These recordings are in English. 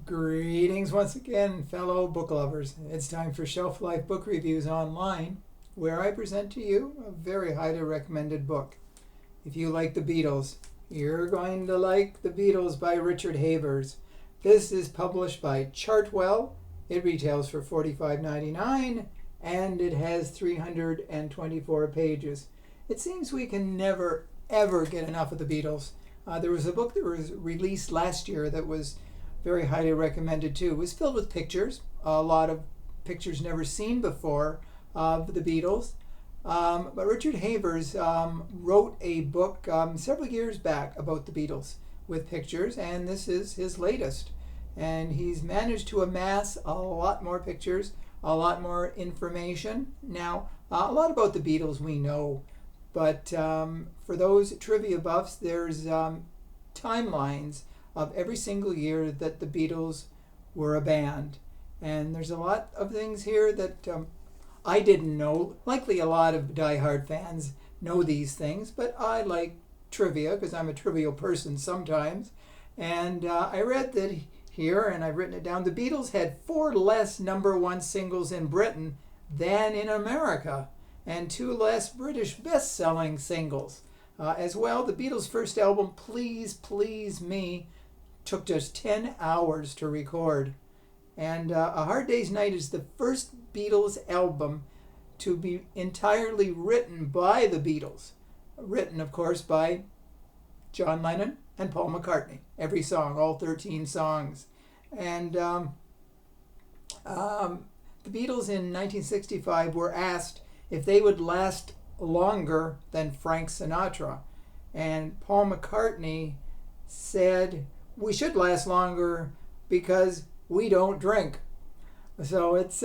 Greetings once again, fellow book lovers. It's time for Shelf Life Book Reviews Online, where I present to you a very highly recommended book. If you like the Beatles, you're going to like The Beatles by Richard Havers. This is published by Chartwell. It retails for $45.99 and it has 324 pages. It seems we can never, ever get enough of the Beatles. There was a book that was released last year that was very highly recommended too. It was filled with pictures, a lot of pictures never seen before of the Beatles. But Richard Havers wrote a book several years back about the Beatles with pictures, and this is his latest. And he's managed to amass a lot more pictures, a lot more information. Now, a lot about the Beatles we know, but for those trivia buffs, there's timelines of every single year that the Beatles were a band. And there's a lot of things here that I didn't know. Likely a lot of diehard fans know these things, but I like trivia because I'm a trivial person sometimes. And I read that here, and I've written it down, the Beatles had 4 less #1 singles in Britain than in America, and 2 less British best-selling singles. As well, the Beatles' first album, Please Please Me, took just 10 hours to record. And A Hard Day's Night is the first Beatles album to be entirely written by the Beatles. Written, of course, by John Lennon and Paul McCartney. Every song, all 13 songs. And the Beatles in 1965 were asked if they would last longer than Frank Sinatra. And Paul McCartney said, "We should last longer because we don't drink." So it's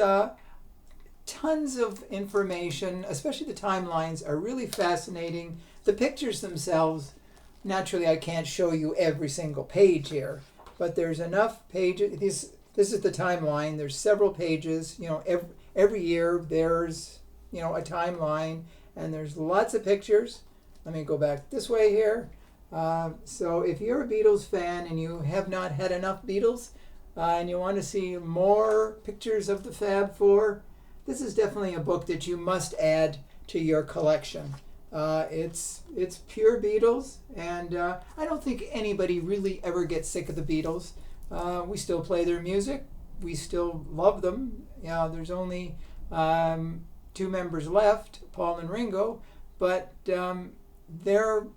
tons of information, especially the timelines are really fascinating. The pictures themselves, naturally I can't show you every single page here, but there's enough pages. This is the timeline. There's several pages. Every year there's a timeline, and there's lots of pictures. Let me go back this way here. So if you're a Beatles fan and you have not had enough Beatles and you want to see more pictures of the Fab Four, this is definitely a book that you must add to your collection. It's pure Beatles, and I don't think anybody really ever gets sick of the Beatles. We still play their music. We still love them. There's only 2 members left, Paul and Ringo, but their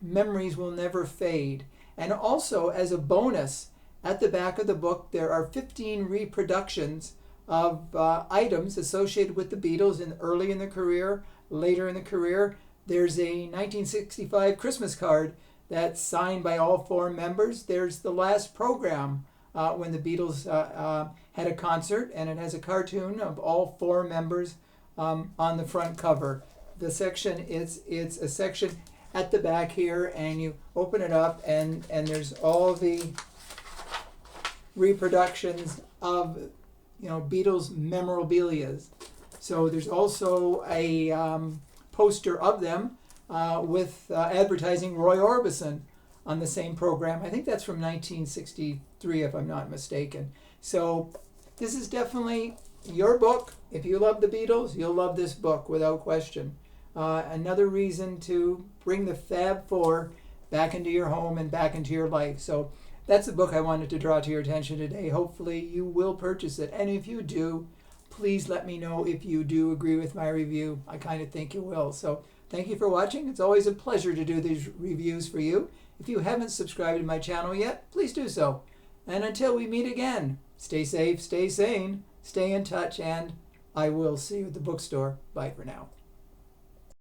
memories will never fade. And also, as a bonus, at the back of the book there are 15 reproductions of items associated with the Beatles early in the career, later in the career. There's a 1965 Christmas card that's signed by all 4 members. There's the last program when the Beatles had a concert, and it has a cartoon of all 4 members on the front cover. The section, it's a section at the back here, and you open it up, and there's all the reproductions of Beatles memorabilia. So there's also a poster of them with advertising Roy Orbison on the same program. I think that's from 1963 if I'm not mistaken. So this is definitely your book. If you love the Beatles, you'll love this book without question. Another reason to bring the Fab Four back into your home and back into your life. So that's the book I wanted to draw to your attention today. Hopefully you will purchase it. And if you do, please let me know if you do agree with my review. I kind of think you will. So thank you for watching. It's always a pleasure to do these reviews for you. If you haven't subscribed to my channel yet, please do so. And until we meet again, stay safe, stay sane, stay in touch, and I will see you at the bookstore. Bye for now.